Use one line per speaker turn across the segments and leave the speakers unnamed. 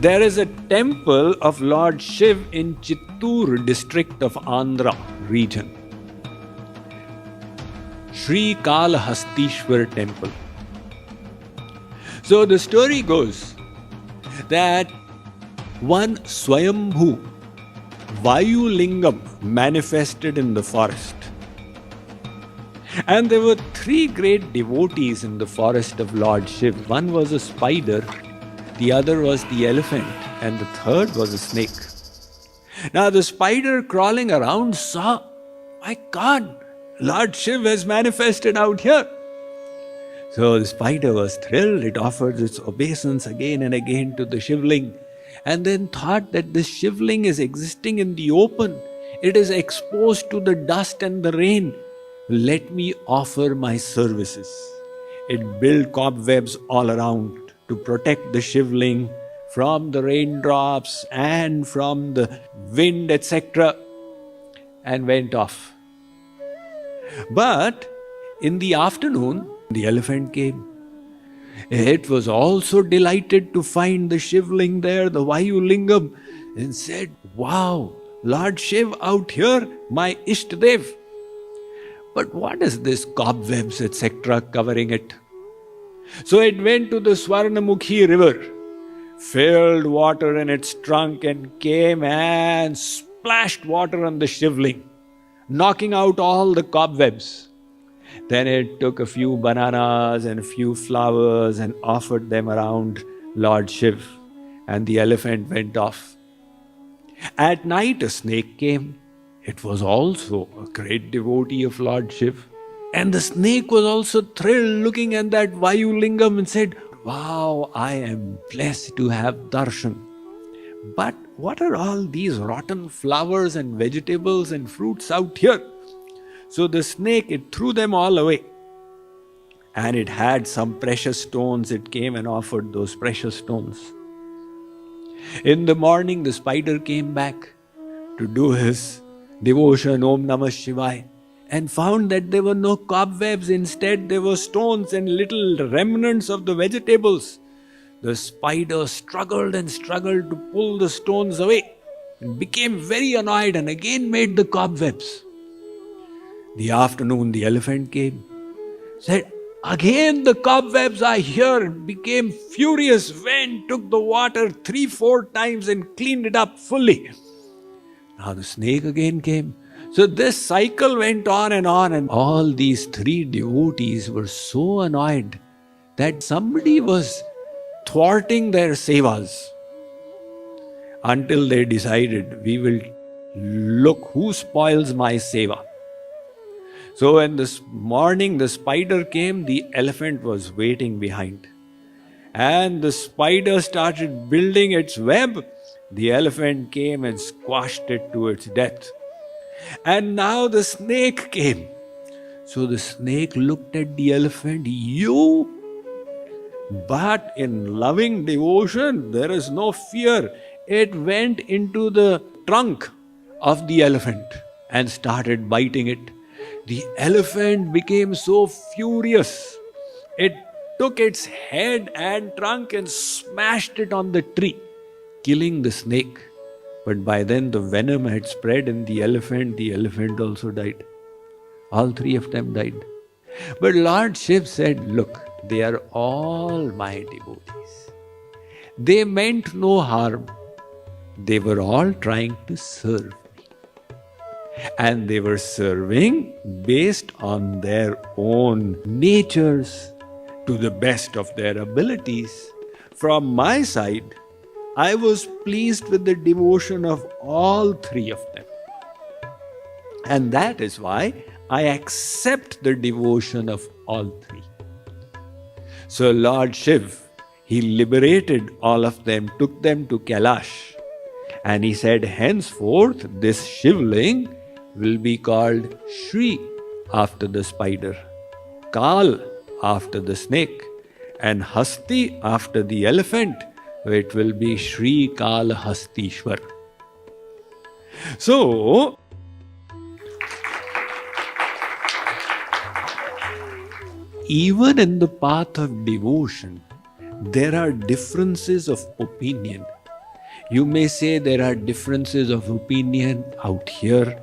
There is a temple of Lord Shiva in Chittoor district of Andhra region. Sri Kalahastishwar temple. So the story goes that one Swayambhu Vayulingam manifested in the forest. And there were three great devotees in the forest of Lord Shiva. One was a spider, the other was the elephant, and the third was a snake. Now the spider crawling around saw, my God, Lord Shiva has manifested out here. So the spider was thrilled. It offered its obeisance again and again to the Shivling, and then thought that this Shivling is existing in the open. It is exposed to the dust and the rain. Let me offer my services. It built cobwebs all around to protect the Shivling from the raindrops and from the wind, etc., and went off. But in the afternoon, the elephant came. It was also delighted to find the Shivling there, the Vayulingam, and said, wow, Lord Shiva out here, my Ishtadev. But what is this cobwebs, etc., covering it? So it went to the Swarnamukhi river, filled water in its trunk, and came and splashed water on the Shivling, knocking out all the cobwebs. Then it took a few bananas and a few flowers and offered them around Lord Shiva, and the elephant went off. At night a snake came. It was also a great devotee of Lord Shiva. And the snake was also thrilled looking at that Vayulingam and said, wow, I am blessed to have darshan. But what are all these rotten flowers and vegetables and fruits out here? So the snake, it threw them all away. And it had some precious stones. It came and offered those precious stones. In the morning, the spider came back to do his devotion, Om Namah Shivaya, and found that there were no cobwebs. Instead, there were stones and little remnants of the vegetables. The spider struggled and struggled to pull the stones away and became very annoyed and again made the cobwebs. The afternoon, the elephant came, said, again the cobwebs are here, became furious, went, took the water 3-4 times and cleaned it up fully. Now the snake again came. So this cycle went on, and all these three devotees were so annoyed that somebody was thwarting their sevas, until they decided, we will look who spoils my seva. So when this morning the spider came, the elephant was waiting behind. And the spider started building its web. The elephant came and squashed it to its death. And now the snake came. So the snake looked at the elephant, you? But in loving devotion, there is no fear. It went into the trunk of the elephant and started biting it. The elephant became so furious. It took its head and trunk and smashed it on the tree, killing the snake. But by then the venom had spread in the elephant also died. All three of them died. But Lord Shiva said, look, they are all my devotees. They meant no harm. They were all trying to serve me. And they were serving based on their own natures to the best of their abilities. From my side, I was pleased with the devotion of all three of them. And that is why I accept the devotion of all three. So Lord Shiva, he liberated all of them, took them to Kailash. And he said, henceforth this Shivling will be called Shri after the spider, Kal after the snake, and Hasti after the elephant. It will be Sri Kalahastishwar. So, even in the path of devotion, there are differences of opinion. You may say there are differences of opinion out here.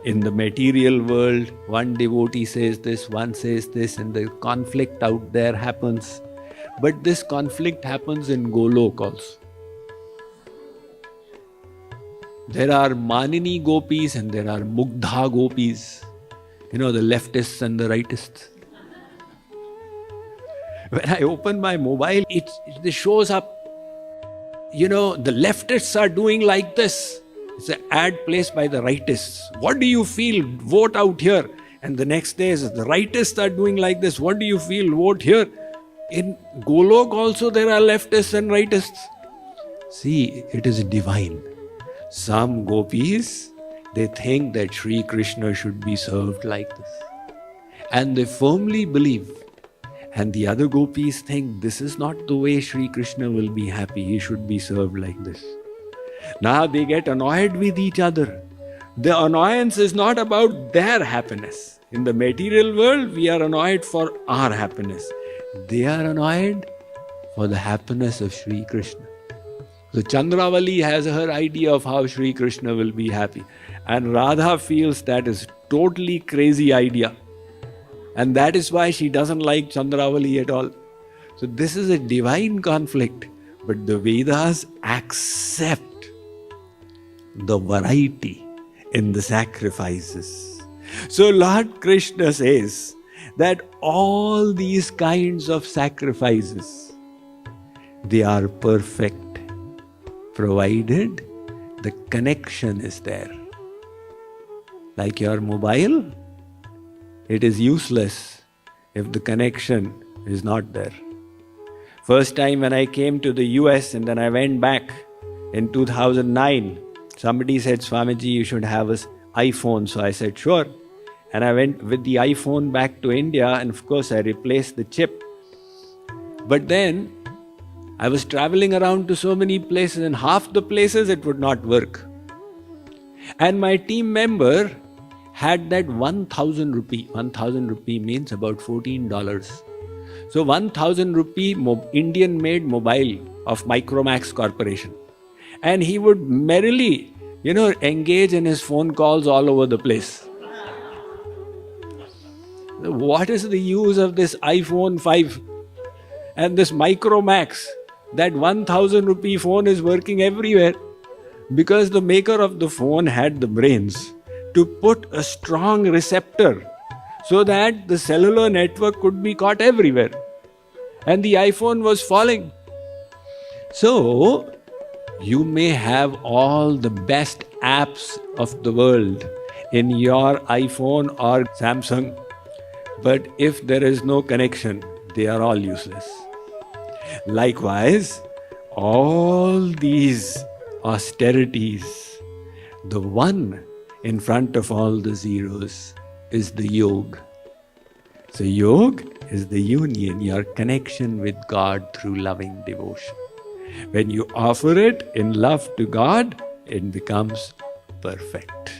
In the material world, one devotee says this, one says this, and the conflict out there happens. But this conflict happens in Golok also. There are Manini gopis and there are Mugdha gopis. The leftists and the rightists. When I open my mobile, it shows up, the leftists are doing like this. It's an ad placed by the rightists. What do you feel? Vote out here. And the next day is the rightists are doing like this. What do you feel? Vote here. In Golok also there are leftists and rightists. See, it is divine. Some gopis, they think that Sri Krishna should be served like this. And they firmly believe. And the other gopis think this is not the way Sri Krishna will be happy. He should be served like this. Now they get annoyed with each other. The annoyance is not about their happiness. In the material world, we are annoyed for our happiness. They are annoyed for the happiness of Sri Krishna. So Chandravali has her idea of how Sri Krishna will be happy. And Radha feels that is totally crazy idea. And that is why she doesn't like Chandravali at all. So this is a divine conflict. But the Vedas accept the variety in the sacrifices. So Lord Krishna says that all these kinds of sacrifices, they are perfect, provided the connection is there. Like your mobile, it is useless if the connection is not there. First time when I came to the US and then I went back in 2009, somebody said, Swamiji, you should have an iPhone. So I said, sure. And I went with the iPhone back to India and of course I replaced the chip. But then I was traveling around to so many places and half the places it would not work. And my team member had that 1,000 rupee. 1,000 rupee means about $14. So 1,000 rupee Indian made mobile of Micromax Corporation. And he would merrily, engage in his phone calls all over the place. What is the use of this iPhone 5 and this Micromax? That 1,000 rupee phone is working everywhere because the maker of the phone had the brains to put a strong receptor so that the cellular network could be caught everywhere. And the iPhone was falling. So, you may have all the best apps of the world in your iPhone or Samsung, but if there is no connection, they are all useless. Likewise, all these austerities, the one in front of all the zeros is the yoga. So yoga is the union, your connection with God through loving devotion. When you offer it in love to God, it becomes perfect.